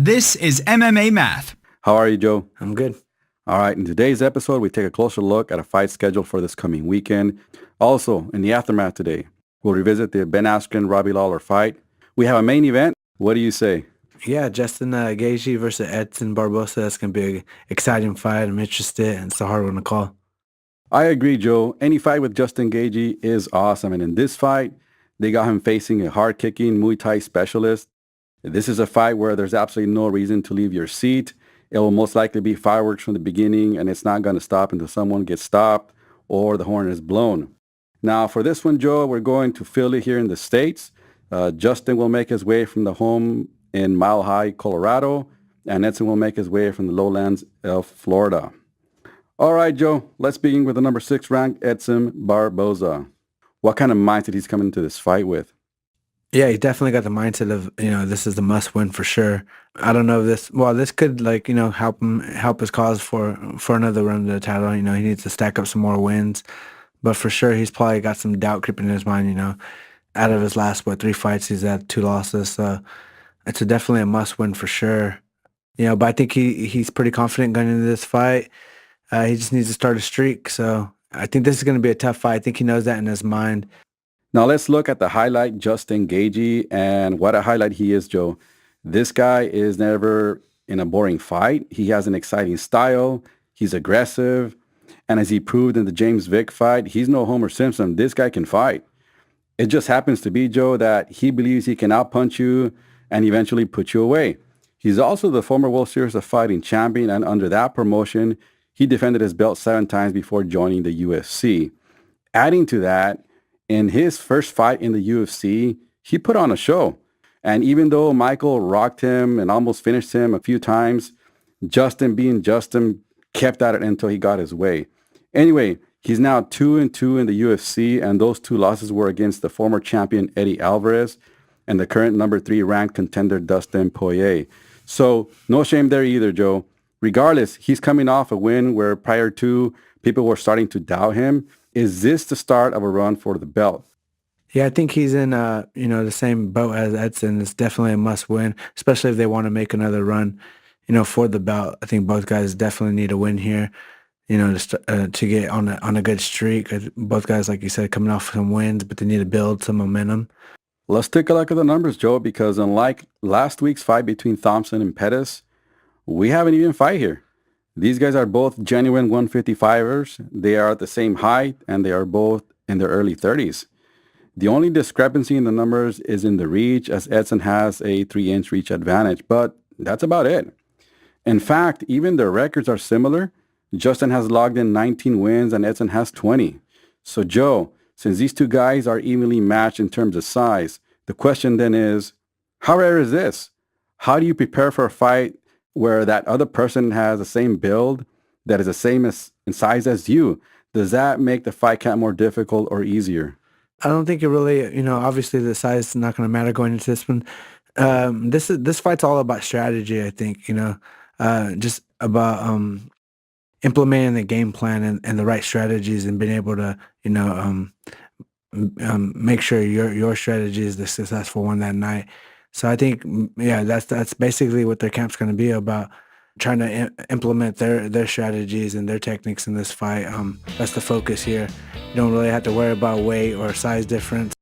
This is MMA Math. How are you, Joe? I'm good. All right, in today's episode, we take a closer look at a fight schedule for this coming weekend. Also, in the aftermath today, we'll revisit the Ben Askren-Robbie Lawler fight. We have a main event. What do you say? Yeah, Justin Gaethje versus Edson Barbosa. That's going to be an exciting fight. I'm interested, and it's a hard one to call. I agree, Joe. Any fight with Justin Gaethje is awesome. And in this fight, they got him facing a hard-kicking Muay Thai specialist. This is a fight where there's absolutely no reason to leave your seat. It will most likely be fireworks from the beginning, and it's not going to stop until someone gets stopped or the horn is blown. Now, for this one, Joe, we're going to Philly here in the States. Justin will make his way from the home in Mile High, Colorado, and Edson will make his way from the lowlands of Florida. All right, Joe, let's begin with the number 6 ranked Edson Barbosa. What kind of mindset he's coming into this fight with? Yeah, he definitely got the mindset of, this is the must win for sure. I don't know if this could help his cause for another run to the title. He needs to stack up some more wins. But for sure, he's probably got some doubt creeping in his mind, Out of his last, 3 fights, he's had 2 losses. So it's definitely a must win for sure. But I think he's pretty confident going into this fight. He just needs to start a streak. So I think this is going to be a tough fight. I think he knows that in his mind. Now let's look at the highlight, Justin Gaethje, and what a highlight he is, Joe. This guy is never in a boring fight. He has an exciting style. He's aggressive. And as he proved in the James Vick fight, he's no Homer Simpson. This guy can fight. It just happens to be, Joe, that he believes he can outpunch you and eventually put you away. He's also the former World Series of Fighting champion, and under that promotion, he defended his belt 7 times before joining the UFC. Adding to that, in his first fight in the UFC, he put on a show. And even though Michael rocked him and almost finished him a few times, Justin, being Justin, kept at it until he got his way. Anyway, he's now 2-2 in the UFC, and those 2 losses were against the former champion Eddie Alvarez and the current number 3 ranked contender Dustin Poirier. So no shame there either, Joe. Regardless, he's coming off a win where prior to, people were starting to doubt him. Is this the start of a run for the belt? Yeah, I think he's in, the same boat as Edson. It's definitely a must win, especially if they want to make another run, for the belt. I think both guys definitely need a win here, to get on a good streak. Both guys, like you said, coming off some wins, but they need to build some momentum. Let's take a look at the numbers, Joe, because unlike last week's fight between Thompson and Pettis, we have an even fight here. These guys are both genuine 155ers. They are at the same height, and they are both in their early 30s. The only discrepancy in the numbers is in the reach, as Edson has a 3-inch reach advantage, but that's about it. In fact, even their records are similar. Justin has logged in 19 wins, and Edson has 20. So, Joe, since these 2 guys are evenly matched in terms of size, the question then is, how rare is this? How do you prepare for a fight where that other person has the same build, that is the same in size as you? Does that make the fight count more difficult or easier? I don't think it really, obviously the size is not going to matter going into this one. This fight's all about strategy, I think, just about implementing the game plan and the right strategies and being able to, make sure your strategy is the successful one that night. So I think, that's basically what their camp's going to be about, trying to implement their strategies and their techniques in this fight. That's the focus here. You don't really have to worry about weight or size difference.